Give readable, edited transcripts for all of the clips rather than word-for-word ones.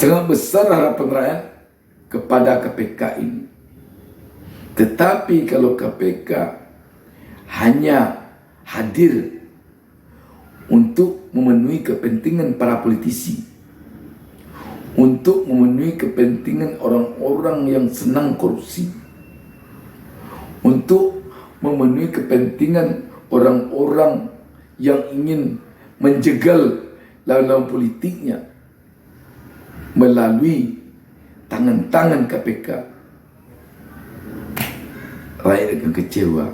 Sangat besar harapan rakyat kepada KPK ini. Tetapi kalau KPK hanya hadir untuk memenuhi kepentingan para politisi, untuk memenuhi kepentingan orang-orang yang senang korupsi, untuk memenuhi kepentingan orang-orang yang ingin menjegal lawan-lawan politiknya melalui tangan-tangan KPK, rakyat akan kecewa.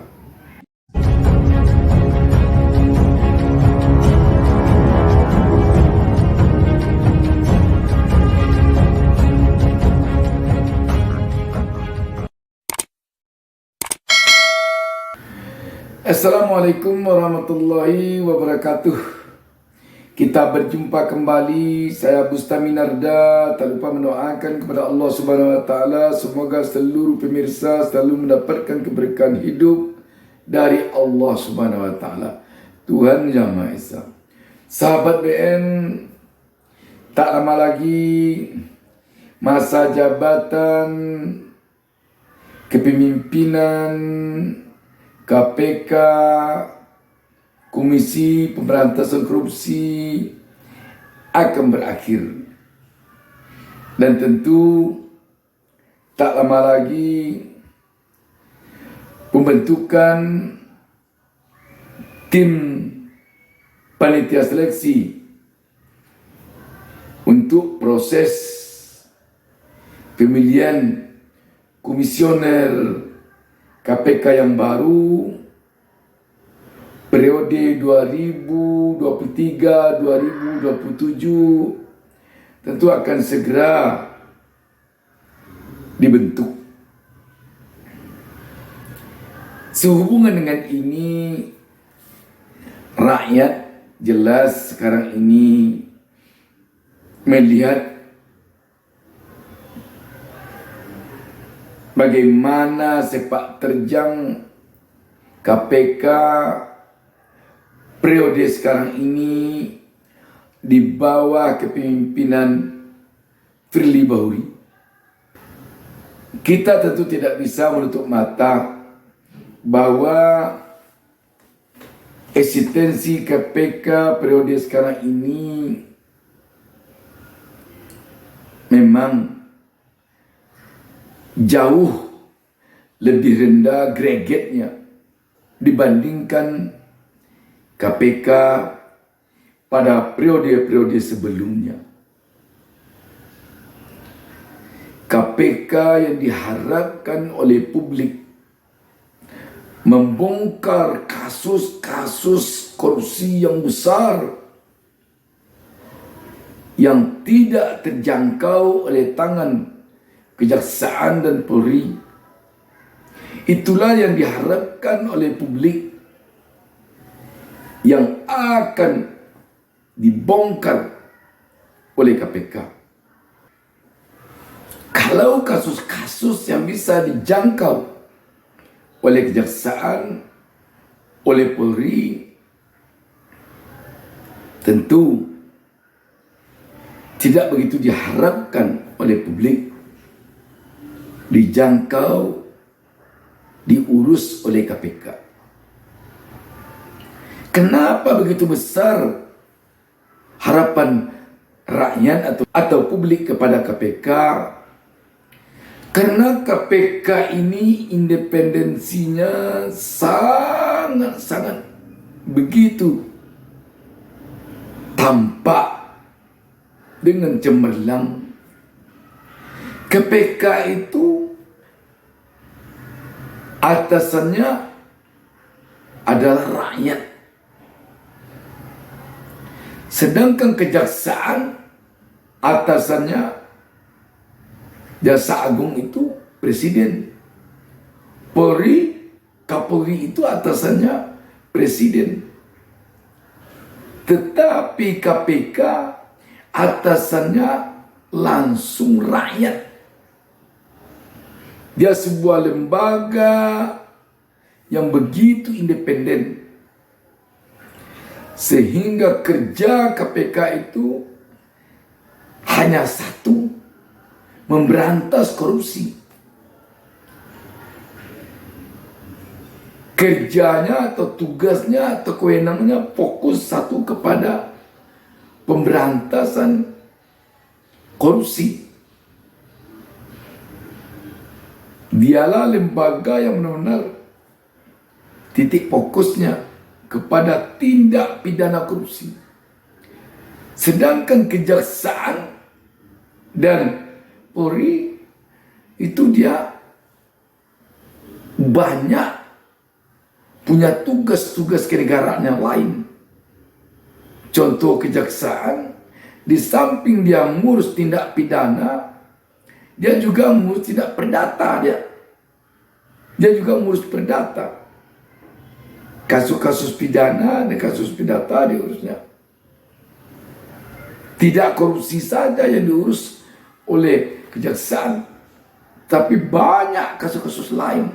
Assalamualaikum warahmatullahi wabarakatuh. Kita berjumpa kembali. Saya Bustami Narda. Tak lupa mendoakan kepada Allah Subhanahu Wa Taala semoga seluruh pemirsa selalu mendapatkan keberkahan hidup dari Allah Subhanahu Wa Taala, Tuhan Yang Maha Esa. Sahabat BN, tak lama lagi masa jabatan kepemimpinan KPK, Komisi Pemberantasan Korupsi akan berakhir. Dan tentu tak lama lagi pembentukan tim panitia seleksi untuk proses pemilihan komisioner KPK yang baru periode 2023-2027 tentu akan segera dibentuk. Sehubungan dengan ini, rakyat jelas sekarang ini melihat bagaimana sepak terjang KPK periode sekarang ini di bawah kepemimpinan Firly Bahuri. Kita tentu tidak bisa menutup mata bahwa eksistensi KPK periode sekarang ini memang jauh lebih rendah gregetnya dibandingkan KPK pada periode-periode sebelumnya. KPK yang diharapkan oleh publik membongkar kasus-kasus korupsi yang besar yang tidak terjangkau oleh tangan Kejaksaan dan Polri. Itulah yang diharapkan oleh publik yang akan dibongkar oleh KPK. Kalau kasus-kasus yang bisa dijangkau oleh Kejaksaan, oleh Polri, tentu tidak begitu diharapkan oleh publik dijangkau, diurus oleh KPK. Kenapa begitu besar harapan rakyat atau publik kepada KPK? Karena KPK ini independensinya sangat begitu tampak dengan cemerlang. KPK itu atasannya adalah rakyat. Sedangkan Kejaksaan atasannya, Jaksa Agung itu presiden. Polri, Kapolri itu atasannya presiden. Tetapi KPK atasannya langsung rakyat. Dia sebuah lembaga yang begitu independen, sehingga kerja KPK itu hanya satu, memberantas korupsi. Kerjanya atau tugasnya atau kewenangannya fokus satu kepada pemberantasan korupsi. Dialah lembaga yang benar-benar titik fokusnya kepada tindak pidana korupsi. Sedangkan kejaksaan dan Polri itu dia banyak punya tugas-tugas kenegaraan yang lain. Contoh kejaksaan, di samping dia ngurus tindak pidana, dia juga ngurus tindak perdata dia juga ngurus perdata. Kasus-kasus pidana dan kasus perdata diurusnya. Tidak korupsi saja yang diurus oleh kejaksaan, tapi banyak kasus-kasus lain.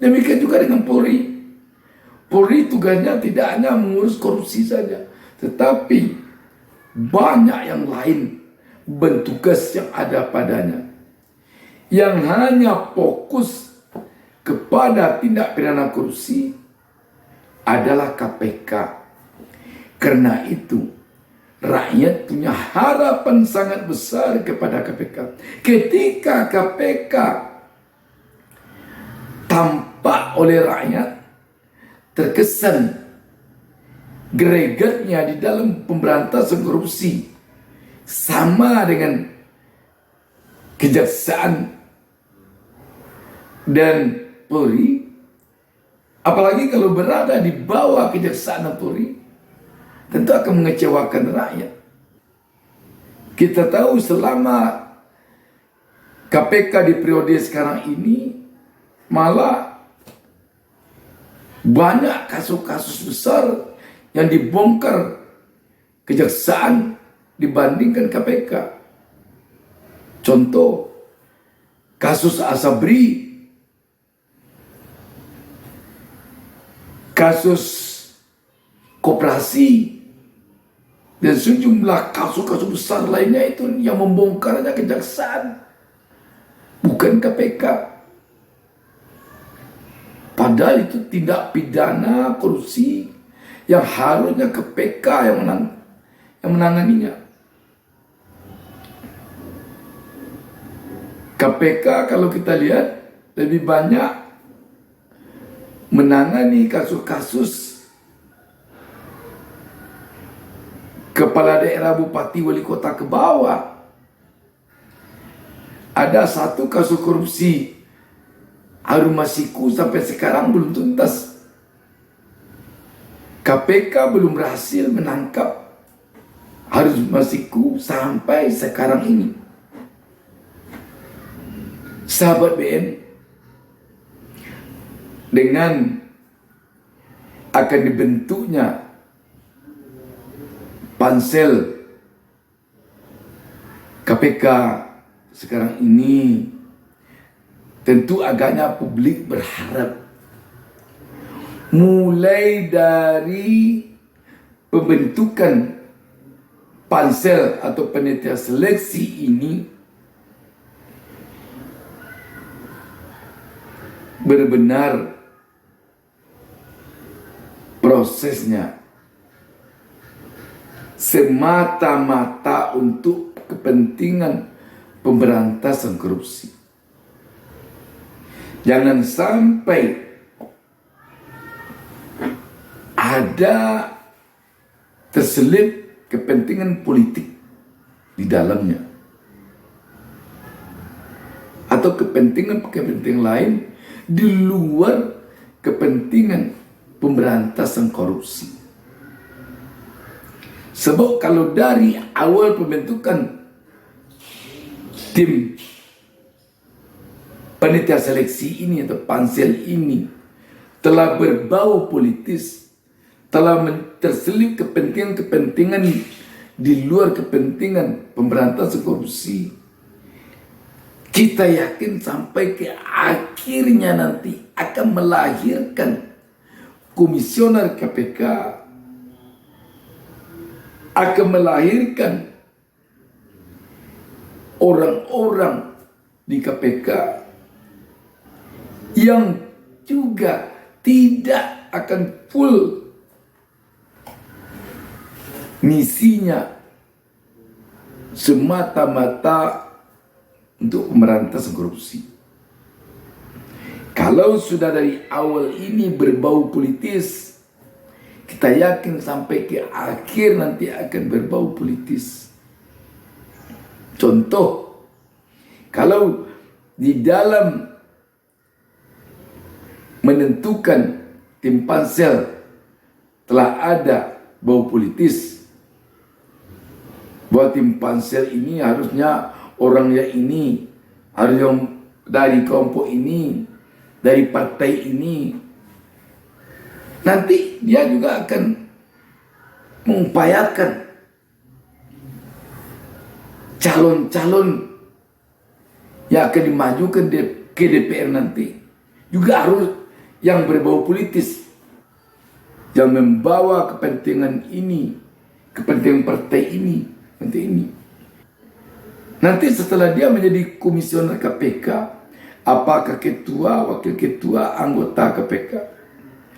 Demikian juga dengan Polri. Polri tugasnya tidak hanya mengurus korupsi saja, tetapi banyak yang lain bentugas yang ada padanya. Yang hanya fokus kepada tindak pidana korupsi adalah KPK. Karena itu, rakyat punya harapan sangat besar kepada KPK. Ketika KPK tampak oleh rakyat, terkesan gregetnya di dalam pemberantasan korupsi sama dengan kejaksaan dan Polri, apalagi kalau berada di bawah kejaksaan dan Polri, tentu akan mengecewakan rakyat. Kita tahu selama KPK di periode sekarang ini malah banyak kasus-kasus besar yang dibongkar kejaksaan dibandingkan KPK. Contoh, kasus Asabri, kasus koperasi, dan sejumlah kasus-kasus besar lainnya itu yang membongkarnya kejaksaan, bukan KPK. Padahal itu tindak pidana korupsi yang harusnya KPK yang menanganinya. KPK kalau kita lihat lebih banyak menangani kasus-kasus kepala daerah, bupati, wali kota ke bawah. Ada satu kasus korupsi Harun Masiku sampai sekarang belum tuntas. KPK belum berhasil menangkap Harun Masiku sampai sekarang ini. Sahabat BN, dengan akan dibentuknya pansel KPK sekarang ini, tentu agaknya publik berharap mulai dari pembentukan pansel atau panitia seleksi ini benar-benar prosesnya semata-mata untuk kepentingan pemberantasan korupsi. Jangan sampai ada terselip kepentingan politik di dalamnya, atau kepentingan lain di luar kepentingan pemberantasan korupsi. Sebab kalau dari awal pembentukan tim panitia seleksi ini atau pansel ini telah berbau politis, telah terselip kepentingan-kepentingan di luar kepentingan pemberantasan korupsi, kita yakin sampai ke akhirnya nanti akan melahirkan komisioner KPK, akan melahirkan orang-orang di KPK yang juga tidak akan full misinya semata-mata untuk pemberantasan korupsi. Kalau sudah dari awal ini berbau politis, kita yakin sampai ke akhir nanti akan berbau politis. Contoh, kalau di dalam menentukan tim pansel telah ada bau politis, bahwa tim pansel ini harusnya orangnya ini, harus yang dari kelompok ini, dari partai ini, nanti dia juga akan mengupayakan calon-calon yang akan dimajukan ke DPR nanti juga harus yang berbau politis, yang membawa kepentingan ini, kepentingan partai ini, nanti ini. Nanti setelah dia menjadi komisioner KPK, apakah ketua, wakil ketua, anggota KPK,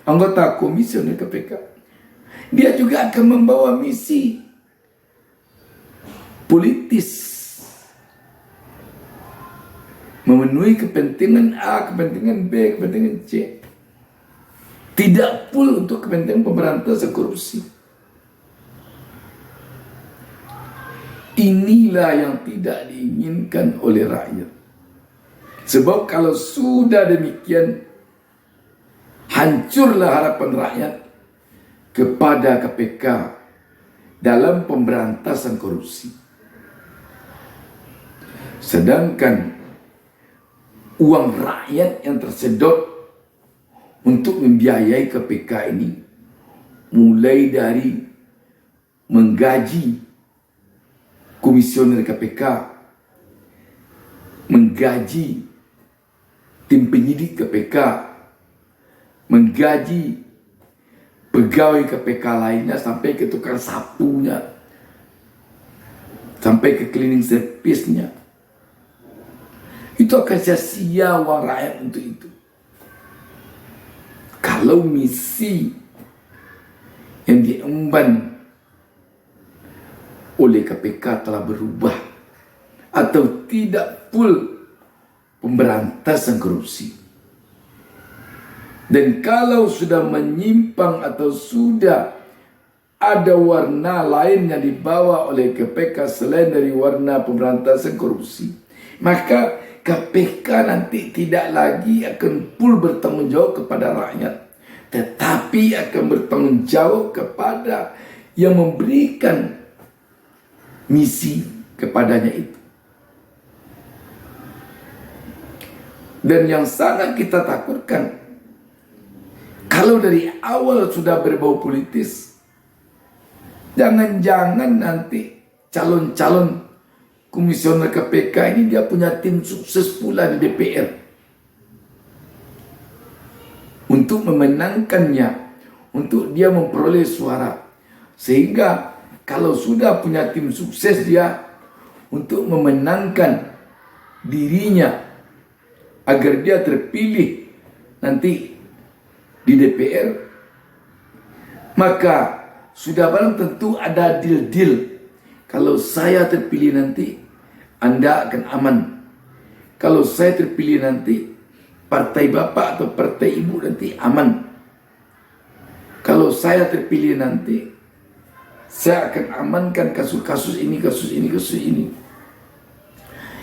anggota komisioner KPK, dia juga akan membawa misi politis, memenuhi kepentingan A, kepentingan B, kepentingan C. Tidak full untuk kepentingan pemberantasan korupsi. Inilah yang tidak diinginkan oleh rakyat. Sebab kalau sudah demikian, hancurlah harapan rakyat kepada KPK dalam pemberantasan korupsi. Sedangkan uang rakyat yang tersedot untuk membiayai KPK ini, mulai dari menggaji komisioner KPK, menggaji tim penyidik KPK, menggaji pegawai KPK lainnya sampai ke tukang sapunya, sampai ke cleaning service-nya. Itu akan sia-sia uang rakyat untuk itu. Kalau misi yang diemban oleh KPK telah berubah atau tidak full pemberantasan korupsi, dan kalau sudah menyimpang atau sudah ada warna lain yang dibawa oleh KPK selain dari warna pemberantasan korupsi, maka KPK nanti tidak lagi akan full bertanggung jawab kepada rakyat, tetapi akan bertanggung jawab kepada yang memberikan misi kepadanya itu. Dan yang sangat kita takutkan, kalau dari awal sudah berbau politis, jangan-jangan nanti calon-calon komisioner KPK ini dia punya tim sukses pula di DPR untuk memenangkannya, untuk dia memperoleh suara. Sehingga kalau sudah punya tim sukses dia untuk memenangkan dirinya agar dia terpilih nanti di DPR, maka sudah barang tentu ada deal-deal. Kalau saya terpilih nanti, Anda akan aman. Kalau saya terpilih nanti, partai Bapak atau partai Ibu nanti aman. Kalau saya terpilih nanti, saya akan amankan kasus-kasus ini, kasus ini, kasus ini.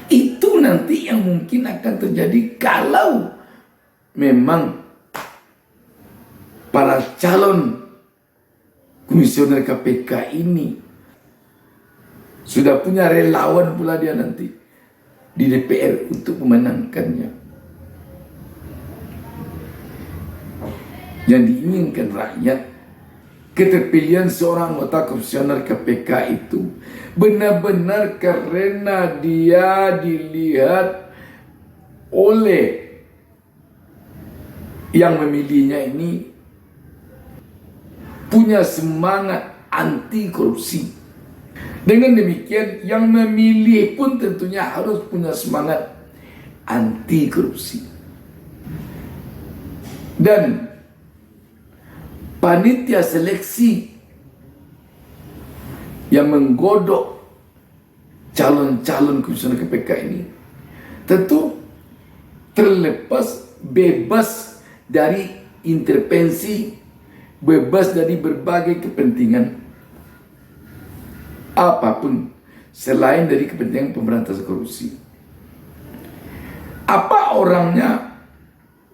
Itu nanti yang mungkin akan terjadi kalau memang para calon komisioner KPK ini sudah punya relawan pula dia nanti di DPR untuk memenangkannya. Yang diinginkan rakyat, keterpilihan seorang anggota komisioner KPK itu benar-benar karena dia dilihat oleh yang memilihnya ini punya semangat anti korupsi. Dengan demikian, yang memilih pun tentunya harus punya semangat anti korupsi. Dan panitia seleksi yang menggodok calon-calon komisioner KPK ini tentu terlepas, bebas dari intervensi, bebas dari berbagai kepentingan apapun selain dari kepentingan pemberantasan korupsi. Apa orangnya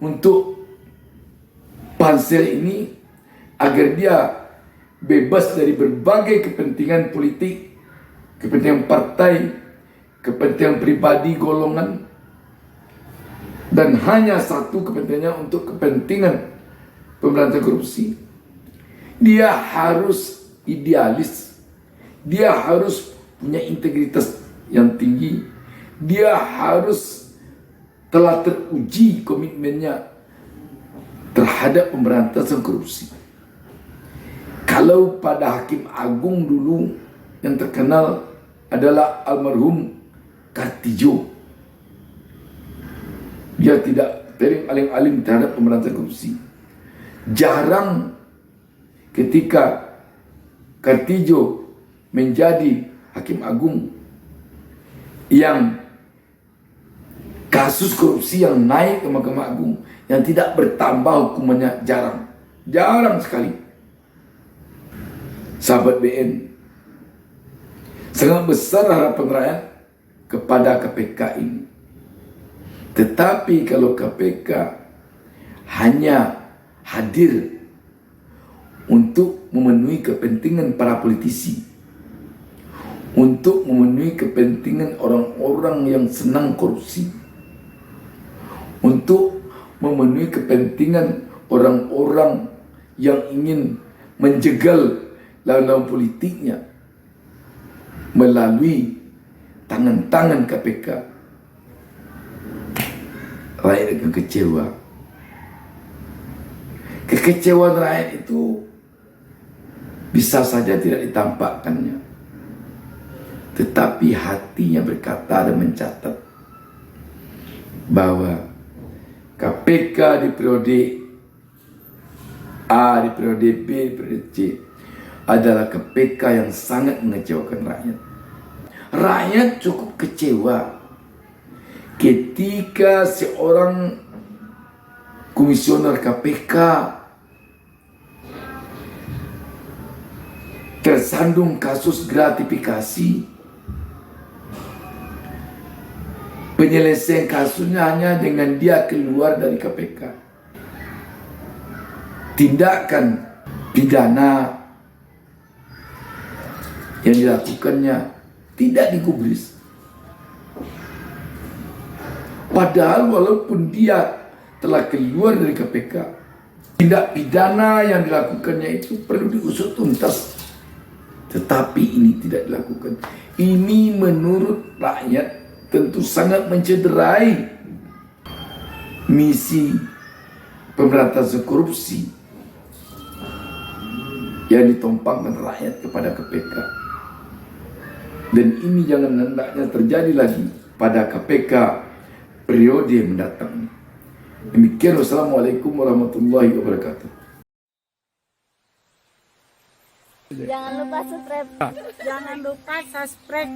untuk pansel ini agar dia bebas dari berbagai kepentingan politik, kepentingan partai, kepentingan pribadi golongan, dan hanya satu kepentingannya untuk kepentingan pemberantasan korupsi. Dia harus idealis, dia harus punya integritas yang tinggi, dia harus telah teruji komitmennya terhadap pemberantasan korupsi. Kalau pada Hakim Agung dulu yang terkenal adalah almarhum Kartidjo, dia tidak alim terhadap pemberantasan korupsi. Jarang ketika Kartidjo menjadi Hakim Agung yang kasus korupsi yang naik ke Mahkamah Agung yang tidak bertambah hukumannya, jarang sekali. Sahabat BN, sangat besar harapan rakyat kepada KPK ini. Tetapi kalau KPK hanya hadir untuk memenuhi kepentingan para politisi, untuk memenuhi kepentingan orang-orang yang senang korupsi, untuk memenuhi kepentingan orang-orang yang ingin menjegal lawan-lawan politiknya melalui tangan-tangan KPK, rakyat akan kecewa. Kekecewaan rakyat itu bisa saja tidak ditampakkannya, tetapi hatinya berkata dan mencatat bahwa KPK di periode A, di periode B, di periode C adalah KPK yang sangat mengecewakan rakyat. Rakyat cukup kecewa ketika seorang komisioner KPK tersandung kasus gratifikasi. Penyelesaian kasusnya hanya dengan dia keluar dari KPK. Tindakan pidana yang dilakukannya tidak digubris. Padahal walaupun dia telah keluar dari KPK, tindak pidana yang dilakukannya itu perlu diusut tuntas. Tetapi ini tidak dilakukan. Ini menurut rakyat tentu sangat mencederai misi pemberantasan korupsi yang ditumpangkan rakyat kepada KPK. Dan ini jangan hendaknya terjadi lagi pada KPK periode mendatang. Demikian, wassalamualaikum warahmatullahi wabarakatuh. Jangan lupa subscribe.